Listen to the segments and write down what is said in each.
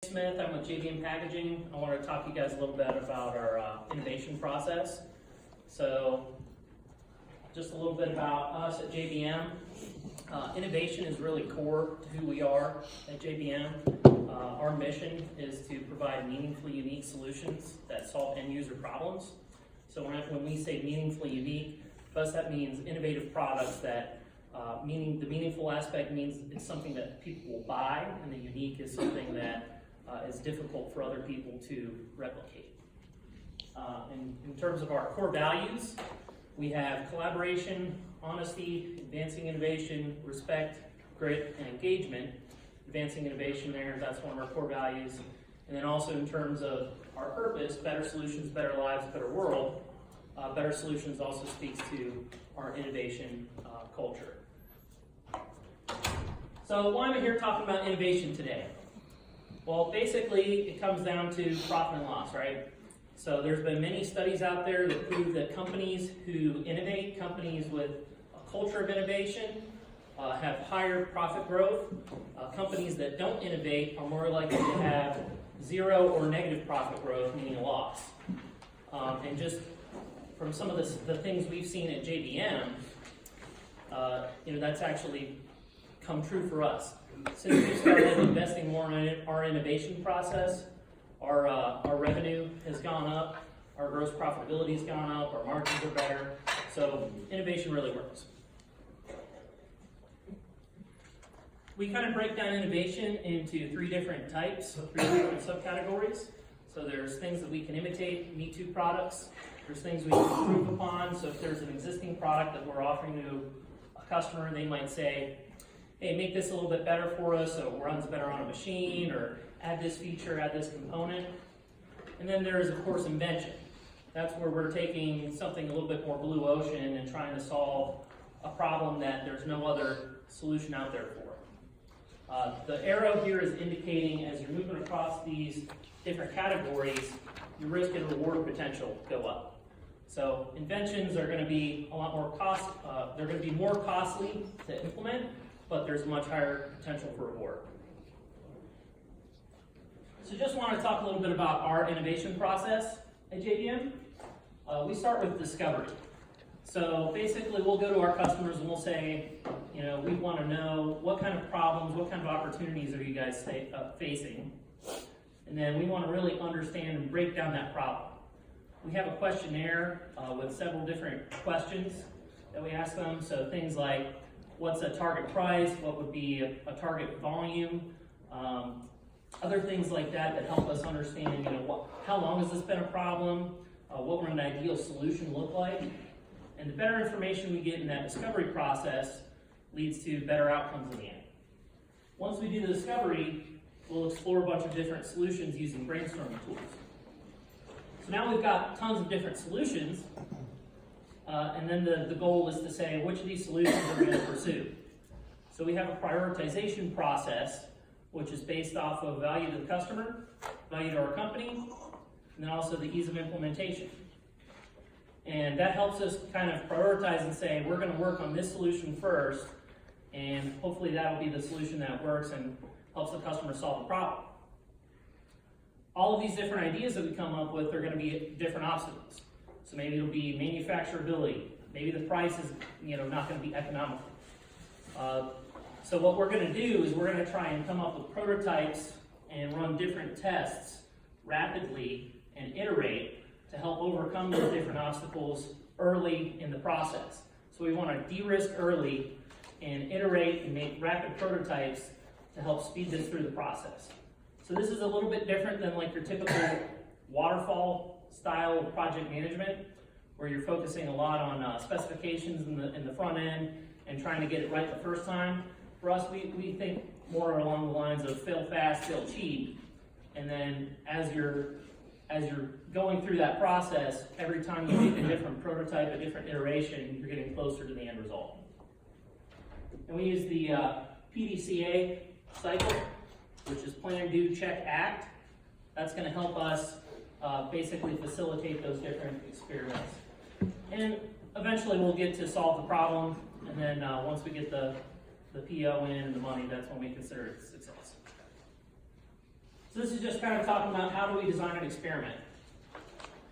Smith. I'm with JBM Packaging. I want to talk to you guys a little bit about our innovation process. So, just a little bit about us at JBM. Innovation is really core to who we are at JBM. Our mission is to provide meaningfully unique solutions that solve end-user problems. So when we say meaningfully unique, for us that means innovative products that meaning the meaningful aspect means it's something that people will buy, and the unique is something that is difficult for other people to replicate. In terms of our core values, we have collaboration, honesty, advancing innovation, respect, grit, and engagement. Advancing innovation there, that's one of our core values. And then also in terms of our purpose, better solutions, better lives, better world, better solutions also speaks to our innovation culture. So why am I here talking about innovation today? Well, basically it comes down to profit and loss, right? So there's been many studies out there that prove that companies who innovate, companies with a culture of innovation, have higher profit growth. Companies that don't innovate are more likely to have zero or negative profit growth, meaning a loss. And just from some of the things we've seen at JBM, that's actually come true for us. Since we started investing more in our innovation process, our revenue has gone up, our gross profitability has gone up, our margins are better, so innovation really works. We kind of break down innovation into three different types, three different subcategories. So there's things that we can imitate, Me Too products. There's things we can improve upon. So if there's an existing product that we're offering to a customer, they might say, hey, make this a little bit better for us so it runs better on a machine, or add this feature, add this component. And then there is, of course, invention. That's where we're taking something a little bit more blue ocean and trying to solve a problem that there's no other solution out there for. The arrow here is indicating as you're moving across these different categories, your risk and reward potential go up. So inventions are going to be a lot more they're going to be more costly to implement, but there's much higher potential for reward. So just want to talk a little bit about our innovation process at JBM. We start with discovery. So basically we'll go to our customers and we'll say, we want to know what kind of problems, what kind of opportunities are you guys facing? And then we want to really understand and break down that problem. We have a questionnaire with several different questions that we ask them. So things like, what's a target price? What would be a target volume? Other things like that help us understand, how long has this been a problem? What would an ideal solution look like? And the better information we get in that discovery process leads to better outcomes in the end. Once we do the discovery, we'll explore a bunch of different solutions using brainstorming tools. So now we've got tons of different solutions, and then the goal is to say which of these solutions are we going to pursue. So we have a prioritization process, which is based off of value to the customer, value to our company, and then also the ease of implementation. And that helps us kind of prioritize and say, we're going to work on this solution first, and hopefully that'll be the solution that works and helps the customer solve the problem. All of these different ideas that we come up with are going to be different obstacles. So maybe it'll be manufacturability. Maybe the price is not going to be economical. So what we're going to do is we're going to try and come up with prototypes and run different tests rapidly and iterate to help overcome those different obstacles early in the process. So we want to de-risk early and iterate and make rapid prototypes to help speed this through the process. So this is a little bit different than like your typical waterfall style project management, where you're focusing a lot on specifications in the front end and trying to get it right the first time. For us, we think more along the lines of fail fast, fail cheap, and then as you're going through that process, every time you make a different prototype, a different iteration, you're getting closer to the end result. And we use the PDCA cycle, which is Plan, Do, Check, Act. That's going to help us basically facilitate those different experiments. And eventually we'll get to solve the problem, and then once we get the PO in and the money, that's when we consider it a success. So this is just kind of talking about how do we design an experiment.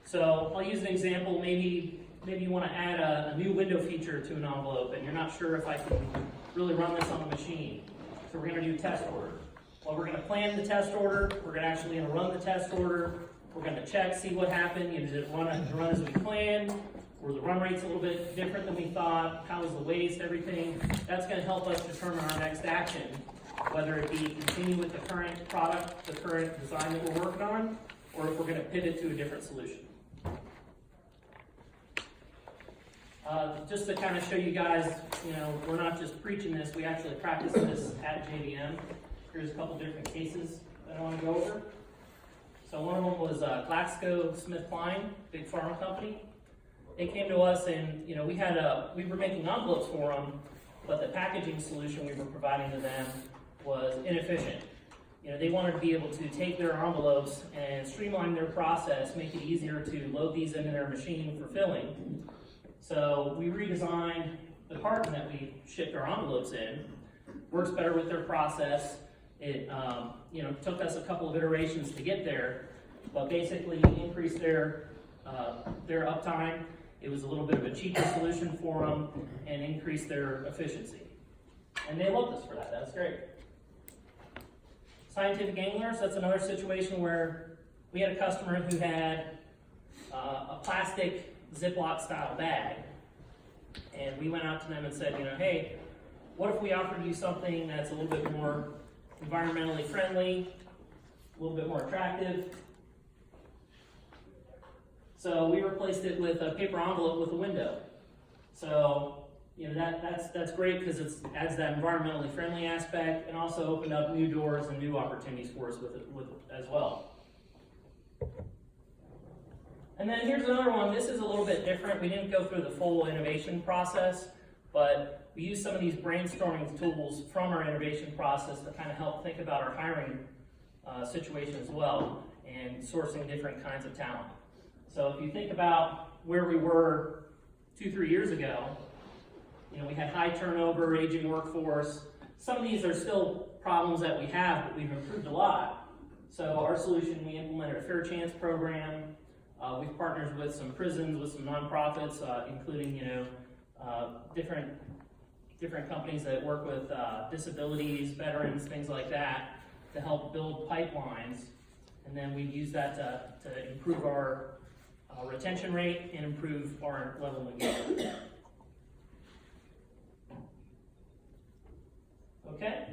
So I'll use an example. Maybe you want to add a new window feature to an envelope, and you're not sure if I can really run this on the machine. So we're going to do test order. Well, we're going to plan the test order. We're actually going to run the test order. We're going to check, see what happened. Did it run as we planned? Were the run rates a little bit different than we thought? How was the waste, everything? That's going to help us determine our next action, whether it be continue with the current product, the current design that we're working on, or if we're going to pivot to a different solution. Just to kind of show you guys, we're not just preaching this, we actually practice this at JDM. Here's a couple different cases that I want to go over. So one of them was GlaxoSmithKline, big pharma company. They came to us and we were making envelopes for them, but the packaging solution we were providing to them was inefficient. They wanted to be able to take their envelopes and streamline their process, make it easier to load these into their machine for filling. So we redesigned the carton that we shipped our envelopes in. Works better with their process. It took us a couple of iterations to get there, but basically increased their uptime. It was a little bit of a cheaper solution for them and increased their efficiency. And they loved us for that. That's great. Scientific anglers, that's another situation where we had a customer who had a plastic Ziploc style bag. And we went out to them and said, hey, what if we offered you something that's a little bit more environmentally friendly, a little bit more attractive? So we replaced it with a paper envelope with a window. So that's great because it adds that environmentally friendly aspect and also opened up new doors and new opportunities for us with it as well. And then here's another one. This is a little bit different. We didn't go through the full innovation process, but we used some of these brainstorming tools from our innovation process to kind of help think about our hiring situation as well and sourcing different kinds of talent. So if you think about where we were 2-3 years ago, we had high turnover, aging workforce. Some of these are still problems that we have, but we've improved a lot. So our solution, we implemented a fair chance program. We've partnered with some prisons, with some nonprofits, including different companies that work with disabilities, veterans, things like that, to help build pipelines. And then we use that to improve our retention rate and improve our level of engagement. Okay,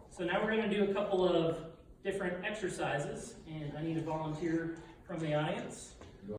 so now we're going to do a couple of different exercises, and I need a volunteer from the audience.